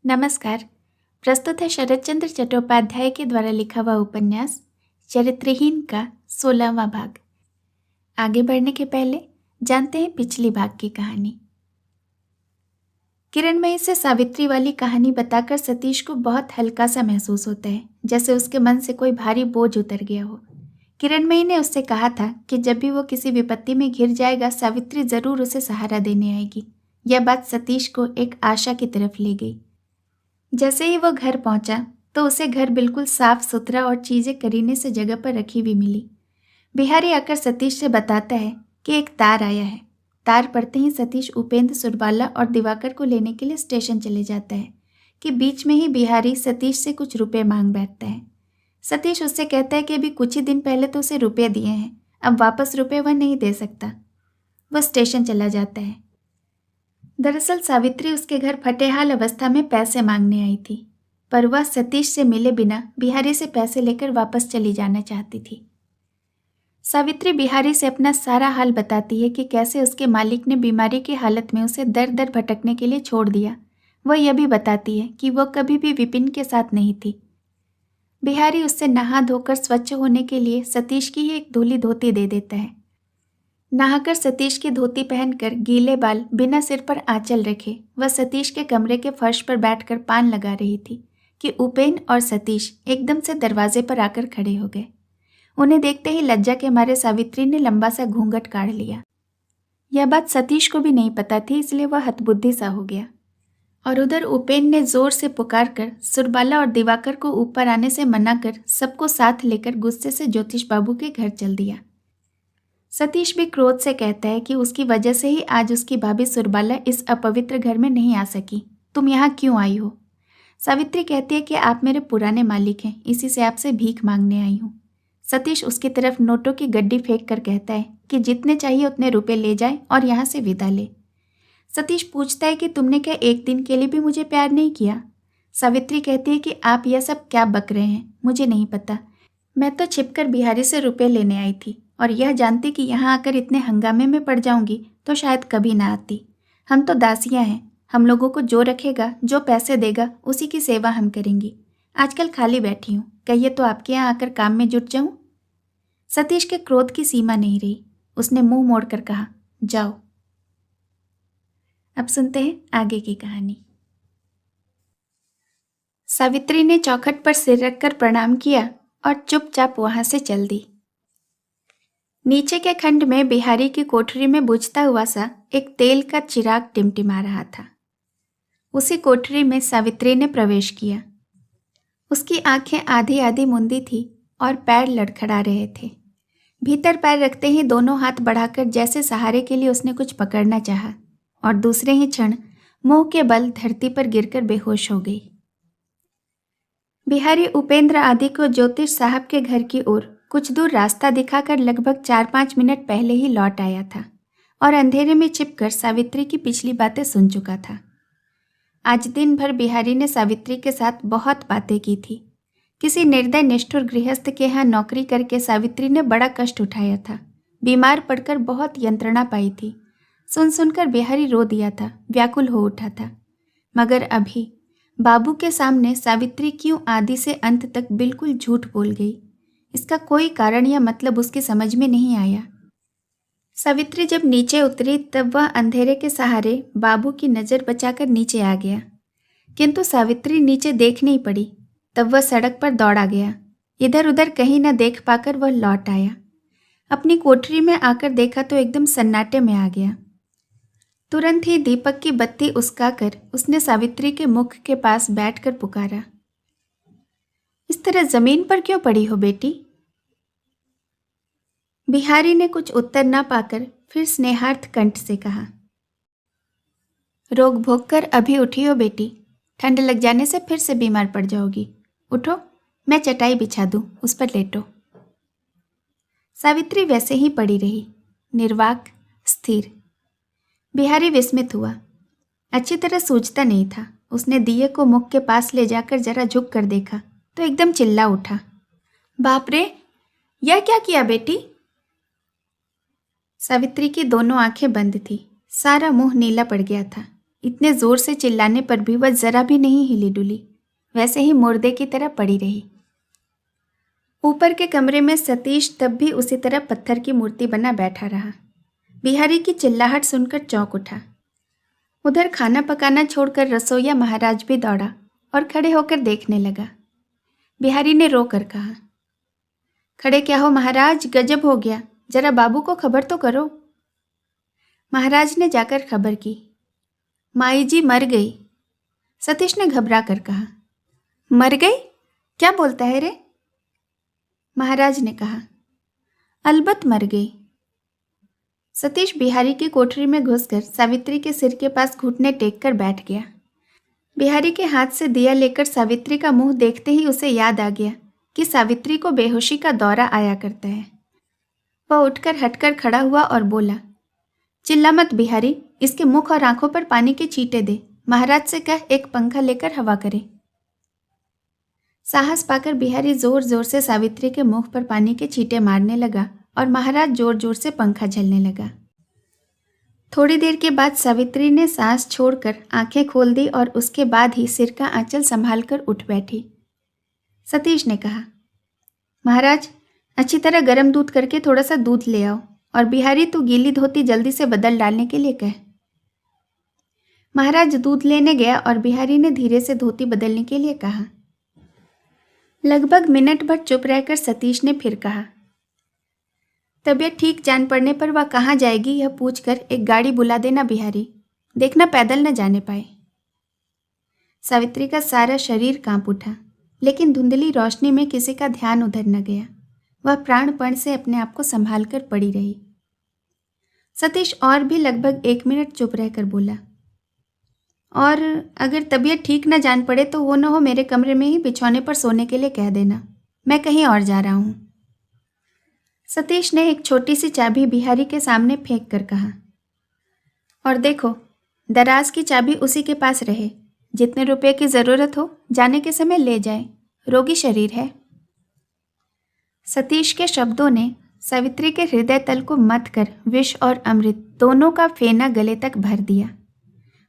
नमस्कार। प्रस्तुत है शरत चंद्र चट्टोपाध्याय के द्वारा लिखा हुआ उपन्यास चरित्रहीन का 16वां भाग। आगे बढ़ने के पहले जानते हैं पिछली भाग की कहानी। किरणमयी से सावित्री वाली कहानी बताकर सतीश को बहुत हल्का सा महसूस होता है, जैसे उसके मन से कोई भारी बोझ उतर गया हो। किरणमयी ने उससे कहा था कि जब भी वो किसी विपत्ति में घिर जाएगा, सावित्री जरूर उसे सहारा देने आएगी। यह बात सतीश को एक आशा की तरफ ले गई। जैसे ही वो घर पहुंचा तो उसे घर बिल्कुल साफ सुथरा और चीजें करीने से जगह पर रखी हुई मिली। बिहारी आकर सतीश से बताता है कि एक तार आया है। तार पड़ते ही सतीश उपेंद्र, सुरबाला और दिवाकर को लेने के लिए स्टेशन चले जाता है कि बीच में ही बिहारी सतीश से कुछ रुपए मांग बैठता है। सतीश उससे कहता है कि अभी कुछ ही दिन पहले तो उसे रुपए दिए हैं, अब वापस रुपए वह नहीं दे सकता। वह स्टेशन चला जाता है। दरअसल सावित्री उसके घर फटेहाल अवस्था में पैसे मांगने आई थी, पर वह सतीश से मिले बिना बिहारी से पैसे लेकर वापस चली जाना चाहती थी। सावित्री बिहारी से अपना सारा हाल बताती है कि कैसे उसके मालिक ने बीमारी की हालत में उसे दर दर भटकने के लिए छोड़ दिया। वह यह भी बताती है कि वह कभी भी विपिन के साथ नहीं थी। बिहारी उससे नहा धोकर स्वच्छ होने के लिए सतीश की ही एक धुली धोती दे देता है। नहाकर सतीश की धोती पहनकर गीले बाल बिना सिर पर आंचल रखे वह सतीश के कमरे के फर्श पर बैठकर पान लगा रही थी कि उपेन और सतीश एकदम से दरवाजे पर आकर खड़े हो गए। उन्हें देखते ही लज्जा के मारे सावित्री ने लंबा सा घूंघट काढ़ लिया। यह बात सतीश को भी नहीं पता थी, इसलिए वह हतबुद्धि सा हो गया। और उधर उपेन ने जोर से पुकार कर सुरबाला और दिवाकर को ऊपर आने से मना कर सबको साथ लेकर गुस्से से ज्योतिष बाबू के घर चल दिया। सतीश भी क्रोध से कहता है कि उसकी वजह से ही आज उसकी भाभी सुरबाला इस अपवित्र घर में नहीं आ सकी। तुम यहाँ क्यों आई हो? सावित्री कहती है कि आप मेरे पुराने मालिक हैं, इसी से आपसे भीख मांगने आई हूँ। सतीश उसकी तरफ नोटों की गड्डी फेंक कर कहता है कि जितने चाहिए उतने रुपए ले जाए और यहाँ से विदा ले। सतीश पूछता है कि तुमने क्या एक दिन के लिए भी मुझे प्यार नहीं किया? सावित्री कहती है कि आप यह सब क्या बक रहे हैं, मुझे नहीं पता। मैं तो छिपकर बिहारी से रुपए लेने आई थी और यह जानती कि यहाँ आकर इतने हंगामे में पड़ जाऊंगी तो शायद कभी ना आती। हम तो दासियाँ हैं, हम लोगों को जो रखेगा, जो पैसे देगा, उसी की सेवा हम करेंगी। आजकल खाली बैठी हूँ, कहिए तो आपके यहाँ आकर काम में जुट जाऊँ? सतीश के क्रोध की सीमा नहीं रही। उसने मुंह मोड़कर कहा, जाओ। अब सुनते हैं आगे की कहानी। सावित्री ने चौखट पर सिर रखकर प्रणाम किया और चुपचाप वहां से चल दी। नीचे के खंड में बिहारी की कोठरी में बुझता हुआ सा एक तेल का चिराग टिमटिमा रहा था। उसी कोठरी में सावित्री ने प्रवेश किया। उसकी आंखें आधी आधी मुंदी थी और पैर लड़खड़ा रहे थे। भीतर पैर रखते ही दोनों हाथ बढ़ाकर जैसे सहारे के लिए उसने कुछ पकड़ना चाहा और दूसरे ही क्षण मुंह के बल धरती पर गिरकर बेहोश हो गई। बिहारी उपेंद्र आदि को ज्योतिष साहब के घर की ओर कुछ दूर रास्ता दिखाकर लगभग 4-5 मिनट पहले ही लौट आया था और अंधेरे में छिपकर सावित्री की पिछली बातें सुन चुका था। आज दिन भर बिहारी ने सावित्री के साथ बहुत बातें की थी। किसी निर्दय निष्ठुर गृहस्थ के यहाँ नौकरी करके सावित्री ने बड़ा कष्ट उठाया था। बीमार पड़कर बहुत यंत्रणा पाई थी। सुन सुनकर बिहारी रो दिया था, व्याकुल हो उठा था। मगर अभी बाबू के सामने सावित्री क्यों आदि से अंत तक बिल्कुल झूठ बोल गई, इसका कोई कारण या मतलब उसकी समझ में नहीं आया। सावित्री जब नीचे उतरी तब वह अंधेरे के सहारे बाबू की नज़र बचाकर नीचे आ गया, किंतु सावित्री नीचे देख नहीं पड़ी। तब वह सड़क पर दौड़ा गया। इधर उधर कहीं न देख पाकर वह लौट आया। अपनी कोठरी में आकर देखा तो एकदम सन्नाटे में आ गया। तुरंत ही दीपक की बत्ती उसकाकर उसने सावित्री के मुख के पास बैठकर पुकारा, इस तरह जमीन पर क्यों पड़ी हो बेटी? बिहारी ने कुछ उत्तर न पाकर फिर स्नेहार्थ कंठ से कहा, रोग भोग कर अभी उठी हो बेटी, ठंड लग जाने से फिर से बीमार पड़ जाओगी। उठो, मैं चटाई बिछा दूं, उस पर लेटो। सावित्री वैसे ही पड़ी रही, निर्वाक, स्थिर। बिहारी विस्मित हुआ। अच्छी तरह सूझता नहीं था। उसने दिए को मुख के पास ले जाकर जरा झुक कर देखा तो एकदम चिल्ला उठा, बाप रे, यह क्या किया बेटी? सावित्री की दोनों आंखें बंद थी, सारा मुंह नीला पड़ गया था। इतने जोर से चिल्लाने पर भी वह जरा भी नहीं हिली डुली, वैसे ही मुर्दे की तरह पड़ी रही। ऊपर के कमरे में सतीश तब भी उसी तरह पत्थर की मूर्ति बना बैठा रहा। बिहारी की चिल्लाहट सुनकर चौंक उठा। उधर खाना पकाना छोड़कर रसोइया महाराज भी दौड़ा और खड़े होकर देखने लगा। बिहारी ने रोकर कहा, खड़े क्या हो महाराज, गजब हो गया, जरा बाबू को खबर तो करो। महाराज ने जाकर खबर की। माई जी मर गई। सतीश ने घबरा कर कहा, मर गई? क्या बोलता है रे? महाराज ने कहा, अलबत्त मर गई। सतीश बिहारी की कोठरी में घुसकर सावित्री के सिर के पास घुटने टेक कर बैठ गया। बिहारी के हाथ से दिया लेकर सावित्री का मुंह देखते ही उसे याद आ गया कि सावित्री को बेहोशी का दौरा आया करता है। वह उठकर हटकर खड़ा हुआ और बोला, चिल्ला मत बिहारी, इसके मुख और आंखों पर पानी के छींटे दे, महाराज से कह एक पंखा लेकर हवा करे। साहस पाकर बिहारी जोर जोर से सावित्री के मुख पर पानी के छींटे मारने लगा और महाराज जोर जोर से पंखा झलने लगा। थोड़ी देर के बाद सावित्री ने सांस छोड़कर आंखें खोल दी और उसके बाद ही सिर का आंचल संभाल कर उठ बैठी। सतीश ने कहा, महाराज अच्छी तरह गर्म दूध करके थोड़ा सा दूध ले आओ, और बिहारी तू गीली धोती जल्दी से बदल डालने के लिए कह। महाराज दूध लेने गया और बिहारी ने धीरे से धोती बदलने के लिए कहा। लगभग मिनट भर चुप रहकर सतीश ने फिर कहा, तबीयत ठीक जान पड़ने पर वह कहाँ जाएगी यह पूछकर एक गाड़ी बुला देना बिहारी, देखना पैदल न जाने पाए। सावित्री का सारा शरीर कांप उठा, लेकिन धुंधली रोशनी में किसी का ध्यान उधर न गया। वह प्राणपण से अपने आप को संभाल कर पड़ी रही। सतीश और भी लगभग 1 मिनट चुप रहकर बोला, और अगर तबीयत ठीक न जान पड़े तो वो न हो मेरे कमरे में ही बिछौने पर सोने के लिए कह देना, मैं कहीं और जा रहा हूँ। सतीश ने एक छोटी सी चाबी बिहारी के सामने फेंक कर कहा, और देखो दराज की चाबी उसी के पास रहे, जितने रुपए की ज़रूरत हो जाने के समय ले जाए, रोगी शरीर है। सतीश के शब्दों ने सावित्री के हृदय तल को मथ कर विष और अमृत दोनों का फेना गले तक भर दिया।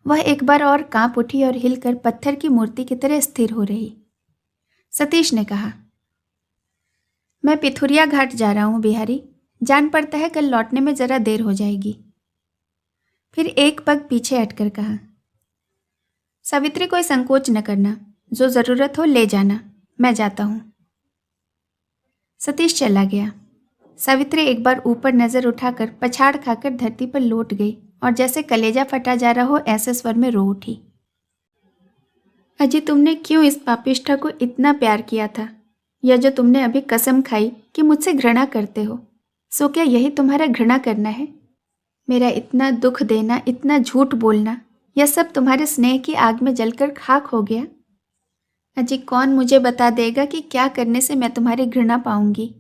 वह एक बार और कांप उठी और हिलकर पत्थर की मूर्ति की तरह स्थिर हो रही। सतीश ने कहा, मैं पिथुरिया घाट जा रहा हूँ बिहारी, जान पड़ता है कल लौटने में ज़रा देर हो जाएगी। फिर एक पग पीछे हटकर कहा, सावित्री कोई संकोच न करना, जो ज़रूरत हो ले जाना, मैं जाता हूँ। सतीश चला गया। सावित्री एक बार ऊपर नज़र उठाकर पछाड़ खाकर धरती पर लौट गई और जैसे कलेजा फटा जा रहा हो ऐसे स्वर में रो उठी, अजी तुमने क्यों इस पापिष्ठा को इतना प्यार किया था, या जो तुमने अभी कसम खाई कि मुझसे घृणा करते हो, सो क्या यही तुम्हारा घृणा करना है? मेरा इतना दुख देना, इतना झूठ बोलना, यह सब तुम्हारे स्नेह की आग में जलकर खाक हो गया। अजी कौन मुझे बता देगा कि क्या करने से मैं तुम्हारी घृणा पाऊंगी?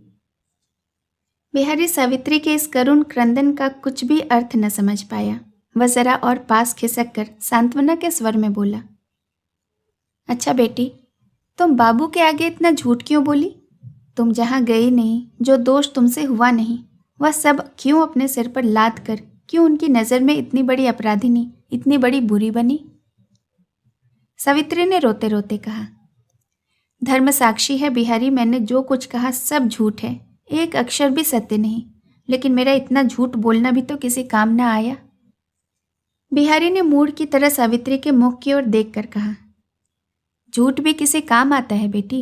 बिहारी सावित्री के इस करुण क्रंदन का कुछ भी अर्थ न समझ पाया। वह जरा और पास खिसक कर सांत्वना के स्वर में बोला, अच्छा बेटी, तुम बाबू के आगे इतना झूठ क्यों बोली? तुम जहाँ गई नहीं, जो दोष तुमसे हुआ नहीं, वह सब क्यों अपने सिर पर लाद कर, क्यों उनकी नज़र में इतनी बड़ी अपराधिनी, इतनी बड़ी बुरी बनी? सावित्री ने रोते रोते कहा, धर्म साक्षी है बिहारी, मैंने जो कुछ कहा सब झूठ है, एक अक्षर भी सत्य नहीं, लेकिन मेरा इतना झूठ बोलना भी तो किसी काम न आया। बिहारी ने मूढ़ की तरह सावित्री के मुख की ओर देखकर कहा, झूठ भी किसी काम आता है बेटी।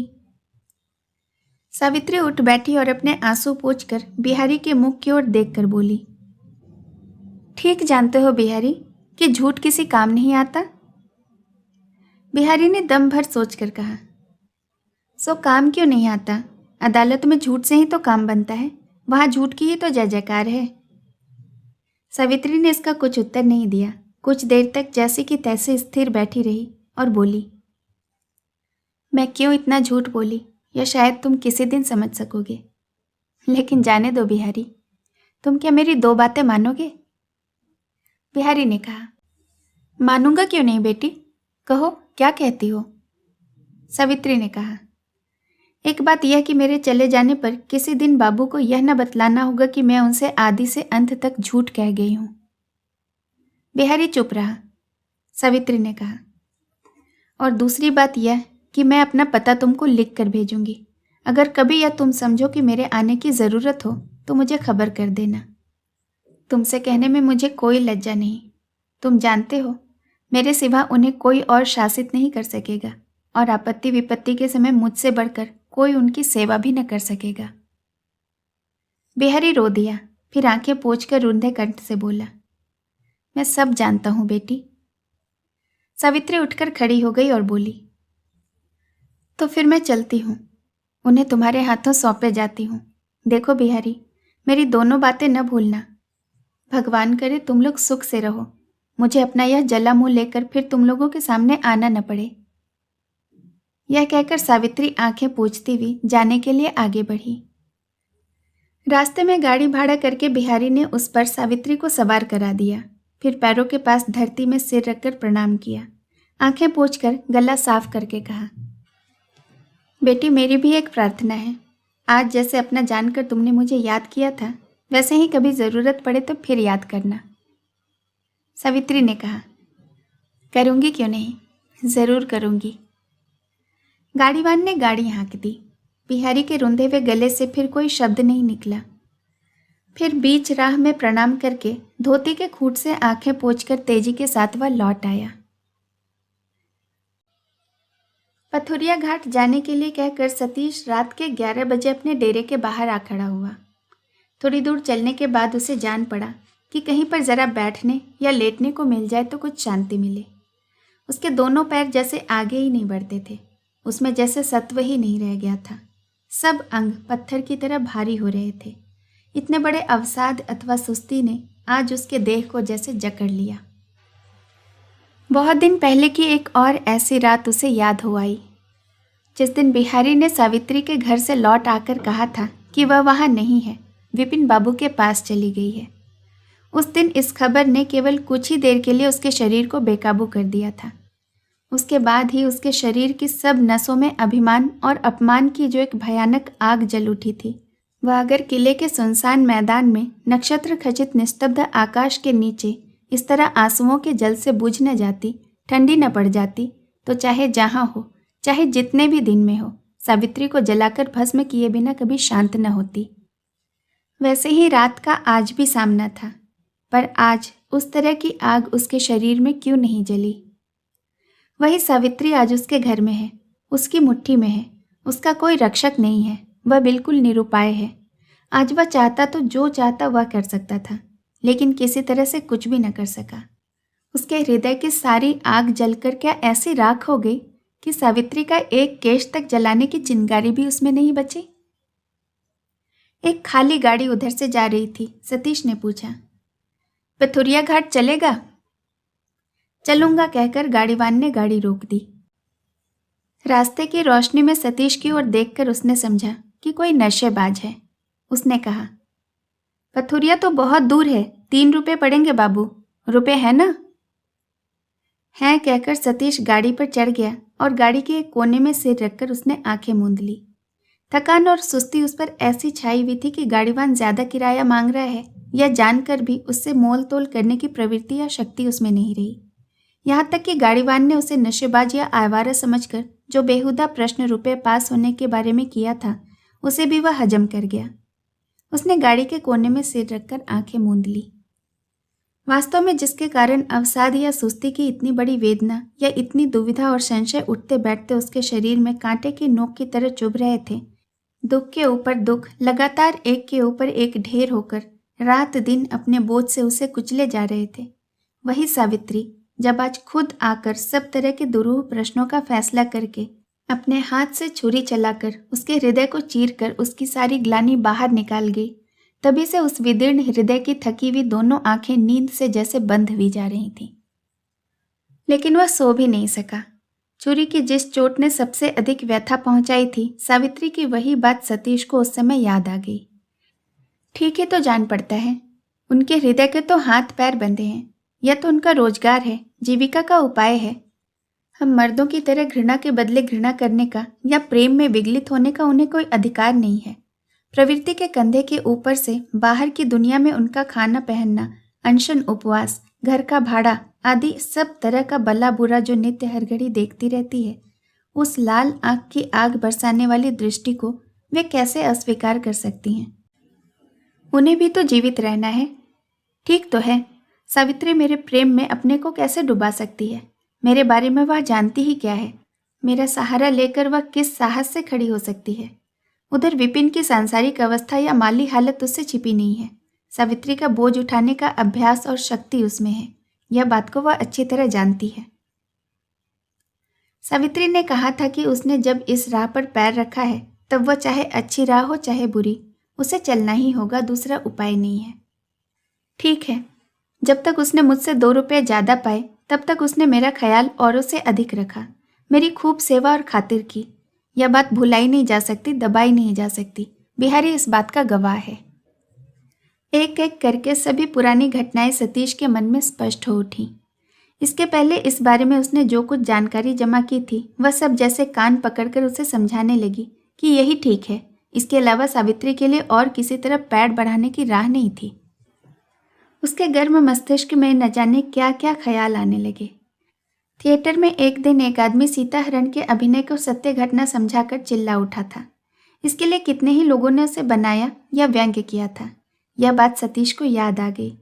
सावित्री उठ बैठी और अपने आंसू पोंछकर बिहारी के मुख की ओर देखकर बोली, ठीक जानते हो बिहारी कि झूठ किसी काम नहीं आता। बिहारी ने दम भर सोचकर कहा, सो काम क्यों नहीं आता? अदालत में झूठ से ही तो काम बनता है, वहां झूठ की ही तो जय जयकार है। सावित्री ने इसका कुछ उत्तर नहीं दिया। कुछ देर तक जैसे कि तैसे स्थिर बैठी रही और बोली, मैं क्यों इतना झूठ बोली यह शायद तुम किसी दिन समझ सकोगे, लेकिन जाने दो बिहारी, तुम क्या मेरी 2 बातें मानोगे? बिहारी ने कहा, मानूंगा क्यों नहीं बेटी, कहो क्या कहती हो? सावित्री ने कहा, एक बात यह कि मेरे चले जाने पर किसी दिन बाबू को यह न बतलाना होगा कि मैं उनसे आदि से अंत तक झूठ कह गई हूं। बिहारी चुप रहा। सावित्री ने कहा। और दूसरी बात यह कि मैं अपना पता तुमको लिख कर भेजूंगी। अगर कभी या तुम समझो कि मेरे आने की ज़रूरत हो तो मुझे खबर कर देना। तुमसे कहने में मुझे कोई लज्जा नहीं। तुम जानते हो, मेरे सिवा उन्हें कोई और शासित नहीं कर सकेगा, और आपत्ति विपत्ति के समय मुझसे बढ़कर कोई उनकी सेवा भी न कर सकेगा। बिहारी रो दिया, फिर आंखें पोंछकर रुंधे कंठ से बोला, मैं सब जानता हूं बेटी। सावित्री उठकर खड़ी हो गई और बोली, तो फिर मैं चलती हूँ, उन्हें तुम्हारे हाथों सौंपे जाती हूँ। देखो बिहारी, मेरी दोनों बातें न भूलना। भगवान करे तुम लोग सुख से रहो, मुझे अपना यह जला मुंह लेकर फिर तुम लोगों के सामने आना न पड़े। यह कहकर सावित्री आंखें पोंछती हुई जाने के लिए आगे बढ़ी। रास्ते में गाड़ी भाड़ा करके बिहारी ने उस पर सावित्री को सवार करा दिया। फिर पैरों के पास धरती में सिर रखकर प्रणाम किया। आंखें पोंछकर गला साफ करके कहा, बेटी मेरी भी एक प्रार्थना है। आज जैसे अपना जानकर तुमने मुझे याद किया था, वैसे ही कभी ज़रूरत पड़े तो फिर याद करना। सावित्री ने कहा, करूँगी क्यों नहीं, ज़रूर करूँगी। गाड़ीवान ने गाड़ी हाँक दी। बिहारी के रुंधे हुए गले से फिर कोई शब्द नहीं निकला। फिर बीच राह में प्रणाम करके धोती के खूंट से आंखें पोंछकर तेजी के साथ वह लौट आया। पथुरिया घाट जाने के लिए कहकर सतीश रात के 11 बजे अपने डेरे के बाहर आ खड़ा हुआ। थोड़ी दूर चलने के बाद उसे जान पड़ा कि कहीं पर जरा बैठने या लेटने को मिल जाए तो कुछ शांति मिले। उसके दोनों पैर जैसे आगे ही नहीं बढ़ते थे, उसमें जैसे सत्व ही नहीं रह गया था। सब अंग पत्थर की तरह भारी हो रहे थे। इतने बड़े अवसाद अथवा सुस्ती ने आज उसके देह को जैसे जकड़ लिया। बहुत दिन पहले की एक और ऐसी रात उसे याद हो आई, जिस दिन बिहारी ने सावित्री के घर से लौट आकर कहा था कि वह वहाँ नहीं है, विपिन बाबू के पास चली गई है। उस दिन इस खबर ने केवल कुछ ही देर के लिए उसके शरीर को बेकाबू कर दिया था। उसके बाद ही उसके शरीर की सब नसों में अभिमान और अपमान की जो एक भयानक आग जल उठी थी, वह अगर किले के सुनसान मैदान में नक्षत्र खचित निस्तब्ध आकाश के नीचे इस तरह आंसुओं के जल से बुझ न जाती, ठंडी न पड़ जाती, तो चाहे जहाँ हो, चाहे जितने भी दिन में हो, सावित्री को जलाकर भस्म किए बिना कभी शांत न होती। वैसे ही रात का आज भी सामना था, पर आज उस तरह की आग उसके शरीर में क्यों नहीं जली। वही सावित्री आज उसके घर में है, उसकी मुट्ठी में है, उसका कोई रक्षक नहीं है, वह बिल्कुल निरुपाय है। आज वह चाहता तो जो चाहता वह कर सकता था, लेकिन किसी तरह से कुछ भी न कर सका। उसके हृदय की सारी आग जलकर क्या ऐसी राख हो गई कि सावित्री का एक केश तक जलाने की चिंगारी भी उसमें नहीं बची। एक खाली गाड़ी उधर से जा रही थी। सतीश ने पूछा, पथुरिया घाट चलेगा? चलूंगा कहकर गाड़ीवान ने गाड़ी रोक दी। रास्ते की रोशनी में सतीश की ओर देखकर उसने समझा कि कोई नशेबाज है। उसने कहा, पथुरिया तो बहुत दूर है, 3 रुपए पड़ेंगे बाबू, रुपए है ना? हैं कहकर सतीश गाड़ी पर चढ़ गया और गाड़ी के एक कोने में सिर रखकर उसने आंखें मूंद ली। थकान और सुस्ती उस पर ऐसी छाई हुई थी कि गाड़ीवान ज्यादा किराया मांग रहा है यह जानकर भी उससे मोल तोल करने की प्रवृत्ति या शक्ति उसमें नहीं रही। यहाँ तक कि गाड़ीवान ने उसे नशेबाज या आवारा समझकर जो बेहुदा प्रश्न रुपए पास होने के बारे में किया था, उसे भी वह हजम कर गया। उसने गाड़ी के कोने में सिर रखकर आंखें मूंद ली। वास्तव में जिसके कारण अवसाद या सुस्ती की इतनी बड़ी वेदना या इतनी दुविधा और संशय उठते बैठते उसके शरीर में कांटे की नोक की तरह चुभ रहे थे, दुख के ऊपर दुख लगातार एक के ऊपर एक ढेर होकर रात दिन अपने बोझ से उसे कुचले जा रहे थे, वही सावित्री जब आज खुद आकर सब तरह के दुरूह प्रश्नों का फैसला करके अपने हाथ से छुरी चलाकर उसके हृदय को चीरकर उसकी सारी ग्लानि बाहर निकाल गई, तभी से उस विदीर्ण हृदय की थकी हुई दोनों आंखें नींद से जैसे बंद हुई जा रही थीं। लेकिन वह सो भी नहीं सका। छुरी की जिस चोट ने सबसे अधिक व्यथा पहुंचाई थी, सावित्री की वही बात सतीश को उस समय याद आ गई। ठीक है तो जान पड़ता है, उनके हृदय के तो हाथ पैर बंधे हैं, यह तो उनका रोजगार है, जीविका का उपाय है। हम मर्दों की तरह घृणा के बदले घृणा करने का या प्रेम में विगलित होने का उन्हें कोई अधिकार नहीं है। प्रवृत्ति के कंधे के ऊपर से बाहर की दुनिया में उनका खाना पहनना, अनशन उपवास, घर का भाड़ा, आदि सब तरह का भला बुरा जो नित्य हर घड़ी देखती रहती है, उस लाल आंख की आग बरसाने वाली दृष्टि को वे कैसे अस्वीकार कर सकती हैं? उन्हें भी तो जीवित रहना है। ठीक तो है, सावित्री मेरे प्रेम में अपने को कैसे डुबा सकती है? मेरे बारे में वह जानती ही क्या है? मेरा सहारा लेकर वह किस साहस से खड़ी हो सकती है? उधर विपिन की सांसारिक अवस्था या माली हालत उससे छिपी नहीं है। सावित्री का बोझ उठाने का अभ्यास और शक्ति उसमें है। यह बात को वह अच्छी तरह जानती है। सावित्री ने कहा था कि उसने जब इस राह पर पैर रखा है, तब वह चाहे अच्छी राह हो चाहे बुरी, उसे चलना ही होगा, दूसरा उपाय नहीं है। ठीक है, जब तक उसने मुझसे 2 रुपये ज़्यादा पाए, तब तक उसने मेरा ख्याल औरों से अधिक रखा, मेरी खूब सेवा और खातिर की। यह बात भुलाई नहीं जा सकती, दबाई नहीं जा सकती। बिहारी इस बात का गवाह है। एक एक करके सभी पुरानी घटनाएं सतीश के मन में स्पष्ट हो उठी। इसके पहले इस बारे में उसने जो कुछ जानकारी जमा की थी, वह सब जैसे कान पकड़कर उसे समझाने लगी कि यही ठीक है। इसके अलावा सावित्री के लिए और किसी तरह पैर बढ़ाने की राह नहीं थी। उसके गर्म मस्तिष्क में न जाने क्या क्या ख्याल आने लगे। थिएटर में एक दिन एक आदमी सीताहरण के अभिनय को सत्य घटना समझाकर चिल्ला उठा था। इसके लिए कितने ही लोगों ने उसे बनाया या व्यंग्य किया था। यह बात सतीश को याद आ गई।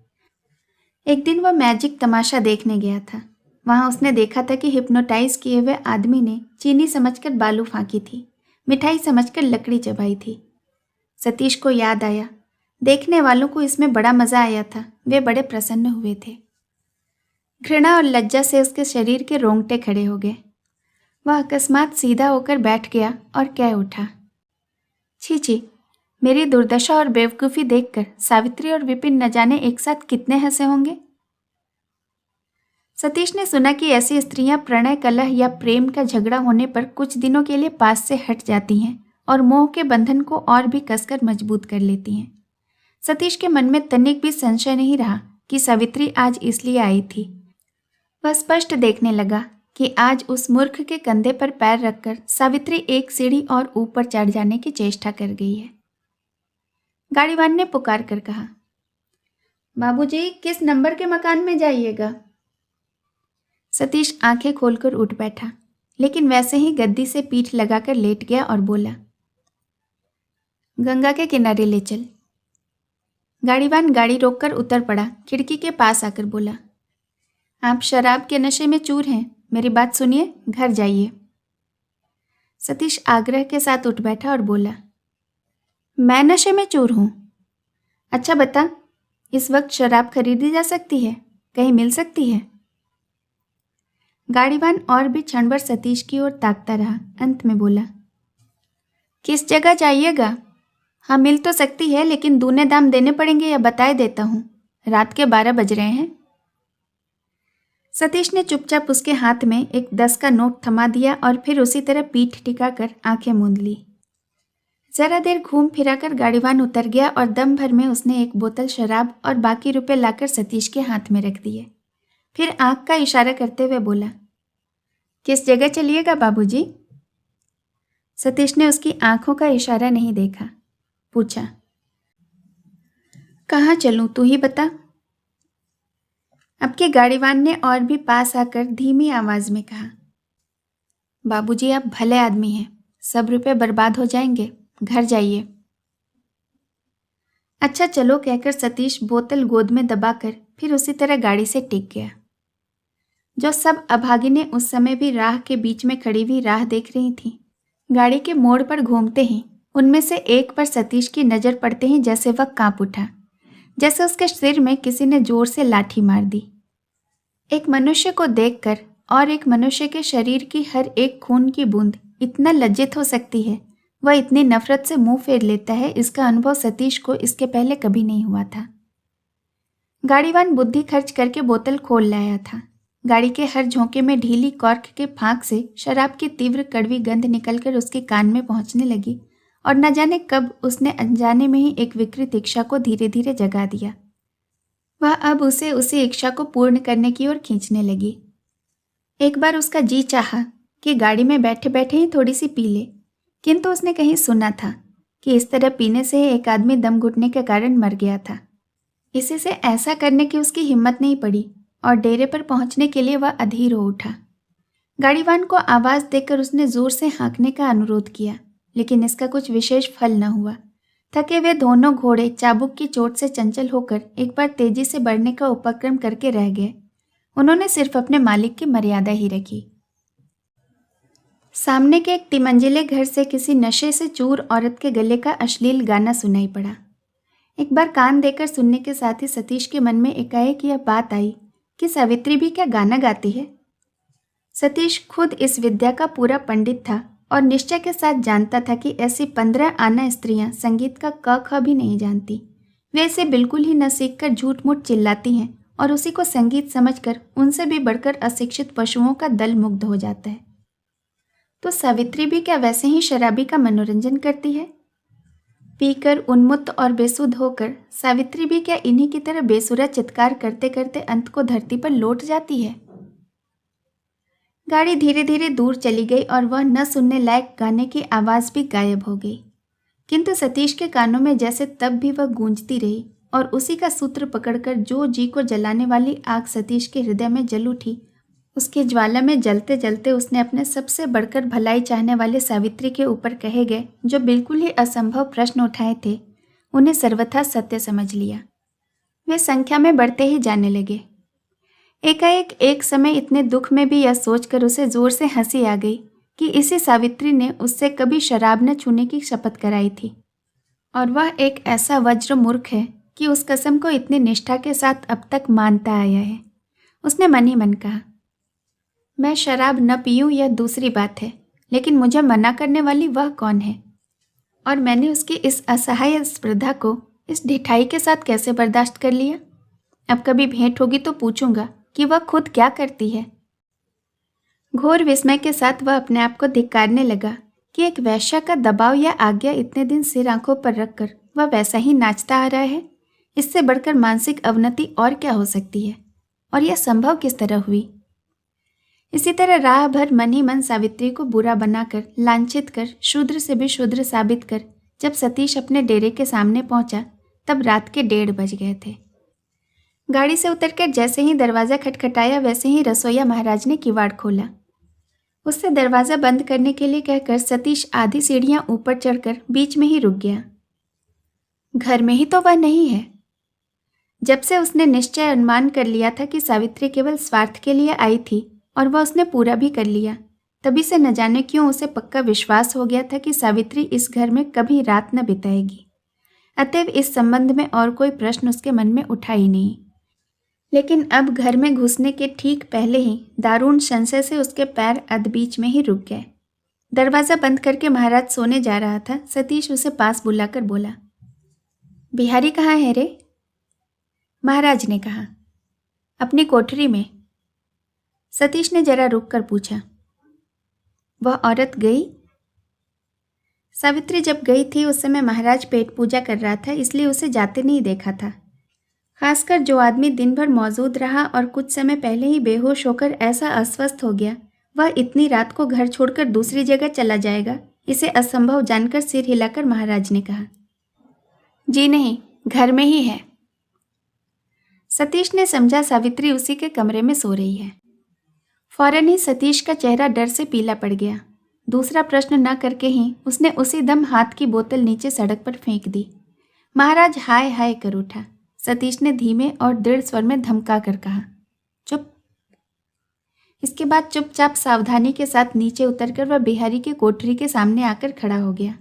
एक दिन वह मैजिक तमाशा देखने गया था। वहां उसने देखा था कि हिप्नोटाइज किए हुए आदमी ने चीनी समझकर बालू फांकी थी, मिठाई समझकर लकड़ी चबाई थी। सतीश को याद आया, देखने वालों को इसमें बड़ा मजा आया था। वे बड़े प्रसन्न हुए थे। घृणा और लज्जा से उसके शरीर के रोंगटे खड़े हो गए। वह अकस्मात सीधा होकर बैठ गया और कह उठा, छी छी, मेरी दुर्दशा और बेवकूफ़ी देखकर सावित्री और विपिन न जाने एक साथ कितने हंसे होंगे। सतीश ने सुना कि ऐसी स्त्रियां प्रणय कलह या प्रेम का झगड़ा होने पर कुछ दिनों के लिए पास से हट जाती हैं और मोह के बंधन को और भी कसकर मजबूत कर लेती हैं। सतीश के मन में तनिक भी संशय नहीं रहा कि सावित्री आज इसलिए आई थी। वह स्पष्ट देखने लगा कि आज उस मूर्ख के कंधे पर पैर रखकर सावित्री एक सीढ़ी और ऊपर चढ़ जाने की चेष्टा कर गई है। गाड़ीवान ने पुकार कर कहा, बाबूजी, किस नंबर के मकान में जाइएगा? सतीश आंखें खोलकर उठ बैठा, लेकिन वैसे ही गद्दी से पीठ लगाकर लेट गया और बोला, गंगा के किनारे ले चल। गाड़ीवान गाड़ी रोककर उतर पड़ा। खिड़की के पास आकर बोला, आप शराब के नशे में चूर हैं, मेरी बात सुनिए, घर जाइए। सतीश आग्रह के साथ उठ बैठा और बोला, मैं नशे में चूर हूं? अच्छा बता, इस वक्त शराब खरीदी जा सकती है? कहीं मिल सकती है? गाड़ीवान और भी क्षण भर सतीश की ओर ताकता रहा। अंत में बोला, किस जगह जाइएगा? हाँ, मिल तो सकती है, लेकिन दूने दाम देने पड़ेंगे या बताए देता हूं। रात के 12 बज रहे हैं। सतीश ने चुपचाप उसके हाथ में एक 10 का नोट थमा दिया और फिर उसी तरह पीठ टिकाकर आंखें मूंद ली। जरा देर घूम फिराकर गाड़ीवान उतर गया और दम भर में उसने एक बोतल शराब और बाकी रुपए लाकर सतीश के हाथ में रख दिए। फिर आंख का इशारा करते हुए बोला, किस जगह चलिएगा बाबूजी? सतीश ने उसकी आंखों का इशारा नहीं देखा। पूछा, कहाँ चलूं, तू ही बता। अब के गाड़ीवान ने और भी पास आकर धीमी आवाज में कहा, बाबूजी, आप भले आदमी हैं, सब रुपए बर्बाद हो जाएंगे, घर जाइए। अच्छा चलो, कहकर सतीश बोतल गोद में दबाकर फिर उसी तरह गाड़ी से टिक गया। जो सब अभागिनें उस समय भी राह के बीच में खड़ी हुई राह देख रही थीं, गाड़ी के मोड़ पर घूमते ही उनमें से एक पर सतीश की नज़र पड़ते ही जैसे वह कांप उठा, जैसे उसके सिर में किसी ने जोर से लाठी मार दी। एक मनुष्य को देखकर और एक मनुष्य के शरीर की हर एक खून की बूंद इतना लज्जित हो सकती है, वह इतनी नफरत से मुंह फेर लेता है, इसका अनुभव सतीश को इसके पहले कभी नहीं हुआ था। गाड़ीवान बुद्धि खर्च करके बोतल खोल लाया था। गाड़ी के हर झोंके में ढीली कॉर्क के फांक से शराब की तीव्र कड़वी गंध निकलकर उसके कान में पहुंचने लगी और न जाने कब उसने अनजाने में ही एक विकृत इच्छा को धीरे धीरे जगा दिया। वह अब उसे उसी इच्छा को पूर्ण करने की ओर खींचने लगी। एक बार उसका जी चाहा कि गाड़ी में बैठे बैठे ही थोड़ी सी पी ले, किंतु उसने कहीं सुना था कि इस तरह पीने से एक आदमी दम घुटने के कारण मर गया था। इसी से ऐसा करने की उसकी हिम्मत नहीं पड़ी और डेरे पर पहुंचने के लिए वह अधीर हो उठा। गाड़ीवान को आवाज देकर उसने जोर से हाँकने का अनुरोध किया, लेकिन इसका कुछ विशेष फल न हुआ। थके वे दोनों घोड़े चाबुक की चोट से चंचल होकर एक बार तेजी से बढ़ने का उपक्रम करके रह गए। उन्होंने सिर्फ अपने मालिक की मर्यादा ही रखी। सामने के एक तिमंजिले घर से किसी नशे से चूर औरत के गले का अश्लील गाना सुनाई पड़ा। एक बार कान देकर सुनने के साथ ही सतीश के मन में एकाएक यह बात आई कि सावित्री भी क्या गाना गाती है। सतीश खुद इस विद्या का पूरा पंडित था और निश्चय के साथ जानता था कि ऐसी 15 आना स्त्रियां संगीत का क ख भी नहीं जानती। वे इसे बिल्कुल ही न सीखकर झूठ मूठ चिल्लाती हैं और उसी को संगीत समझकर उनसे भी बढ़कर अशिक्षित पशुओं का दल मुग्ध हो जाता है। तो सावित्री भी क्या वैसे ही शराबी का मनोरंजन करती है? पीकर उन्मुक्त और बेसुध होकर सावित्री भी क्या इन्हीं की तरह बेसुरा चित्कार करते करते अंत को धरती पर लौट जाती है? गाड़ी धीरे धीरे दूर चली गई और वह न सुनने लायक गाने की आवाज भी गायब हो गई, किंतु सतीश के कानों में जैसे तब भी वह गूंजती रही और उसी का सूत्र पकड़कर जो जी को जलाने वाली आग सतीश के हृदय में जल उठी, उसकी ज्वाला में जलते जलते उसने अपने सबसे बढ़कर भलाई चाहने वाले सावित्री के ऊपर कहे गए जो बिल्कुल ही असंभव प्रश्न उठाए थे, उन्हें सर्वथा सत्य समझ लिया। वे संख्या में बढ़ते ही जाने लगे। एकाएक एक समय इतने दुख में भी यह सोचकर उसे जोर से हंसी आ गई कि इसी सावित्री ने उससे कभी शराब न छूने की शपथ कराई थी, और वह एक ऐसा वज्र मूर्ख है कि उस कसम को इतनी निष्ठा के साथ अब तक मानता आया है। उसने मन ही मन कहा, मैं शराब न पीऊँ यह दूसरी बात है, लेकिन मुझे मना करने वाली वह कौन है? और मैंने उसकी इस असहाय स्पर्धा को इस ढिठाई के साथ कैसे बर्दाश्त कर लिया? अब कभी भेंट होगी तो पूछूंगा कि वह खुद क्या करती है। घोर विस्मय के साथ वह अपने आप को धिक्कारने लगा कि एक वेश्या का दबाव या आज्ञा इतने दिन सिर आंखों पर रखकर वह वैसा ही नाचता आ रहा है। इससे बढ़कर मानसिक अवनति और क्या हो सकती है? और यह संभव किस तरह हुई? इसी तरह राह भर मन ही मन सावित्री को बुरा बनाकर, लांछित कर, शूद्र से भी शूद्र साबित कर जब सतीश अपने डेरे के सामने पहुंचा तब रात के 1:30 बज गए थे। गाड़ी से उतरकर जैसे ही दरवाज़ा खटखटाया वैसे ही रसोइया महाराज ने किवाड़ खोला। उससे दरवाज़ा बंद करने के लिए कहकर सतीश आधी सीढ़ियां ऊपर चढ़कर बीच में ही रुक गया। घर में ही तो वह नहीं है। जब से उसने निश्चय अनुमान कर लिया था कि सावित्री केवल स्वार्थ के लिए आई थी और वह उसने पूरा भी कर लिया, तभी से न जाने क्यों उसे पक्का विश्वास हो गया था कि सावित्री इस घर में कभी रात न बिताएगी। अतएव इस संबंध में और कोई प्रश्न उसके मन में उठा ही नहीं। लेकिन अब घर में घुसने के ठीक पहले ही दारुण संशय से उसके पैर अधबीच में ही रुक गए। दरवाज़ा बंद करके महाराज सोने जा रहा था। सतीश उसे पास बुलाकर बोला, बिहारी कहाँ है रे? महाराज ने कहा, अपनी कोठरी में। सतीश ने जरा रुक कर पूछा, वह औरत गई? सावित्री जब गई थी उस समय महाराज पेट पूजा कर रहा था, इसलिए उसे जाते नहीं देखा था। खासकर जो आदमी दिन भर मौजूद रहा और कुछ समय पहले ही बेहोश होकर ऐसा अस्वस्थ हो गया, वह इतनी रात को घर छोड़कर दूसरी जगह चला जाएगा, इसे असंभव जानकर सिर हिलाकर महाराज ने कहा, जी नहीं, घर में ही है। सतीश ने समझा सावित्री उसी के कमरे में सो रही है। फौरन ही सतीश का चेहरा डर से पीला पड़ गया। दूसरा प्रश्न न करके ही उसने उसी दम हाथ की बोतल नीचे सड़क पर फेंक दी। महाराज हाय हाय कर उठा। सतीश ने धीमे और दृढ़ स्वर में धमका कर कहा, चुप। इसके बाद चुपचाप सावधानी के साथ नीचे उतरकर वह बिहारी के कोठरी के सामने आकर खड़ा हो गया।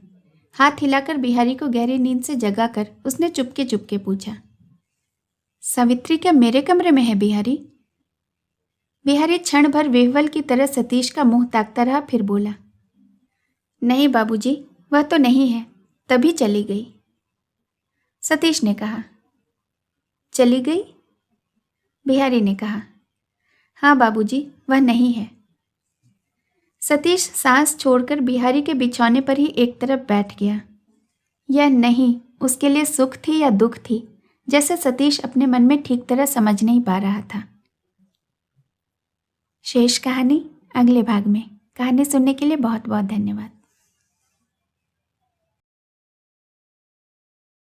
हाथ हिलाकर बिहारी को गहरी नींद से जगाकर उसने चुपके चुपके पूछा, सावित्री क्या मेरे कमरे में है बिहारी? बिहारी क्षण भर विह्वल की तरह सतीश का मुंह ताकता रहा, फिर बोला, नहीं बाबूजी, वह तो नहीं है, तभी चली गई। सतीश ने कहा, चली गई? बिहारी ने कहा, हाँ बाबूजी, वह नहीं है। सतीश सांस छोड़कर बिहारी के बिछौने पर ही एक तरफ बैठ गया। यह नहीं उसके लिए सुख थी या दुख थी, जैसे सतीश अपने मन में ठीक तरह समझ नहीं पा रहा था। शेष कहानी अगले भाग में। कहानी सुनने के लिए बहुत बहुत धन्यवाद।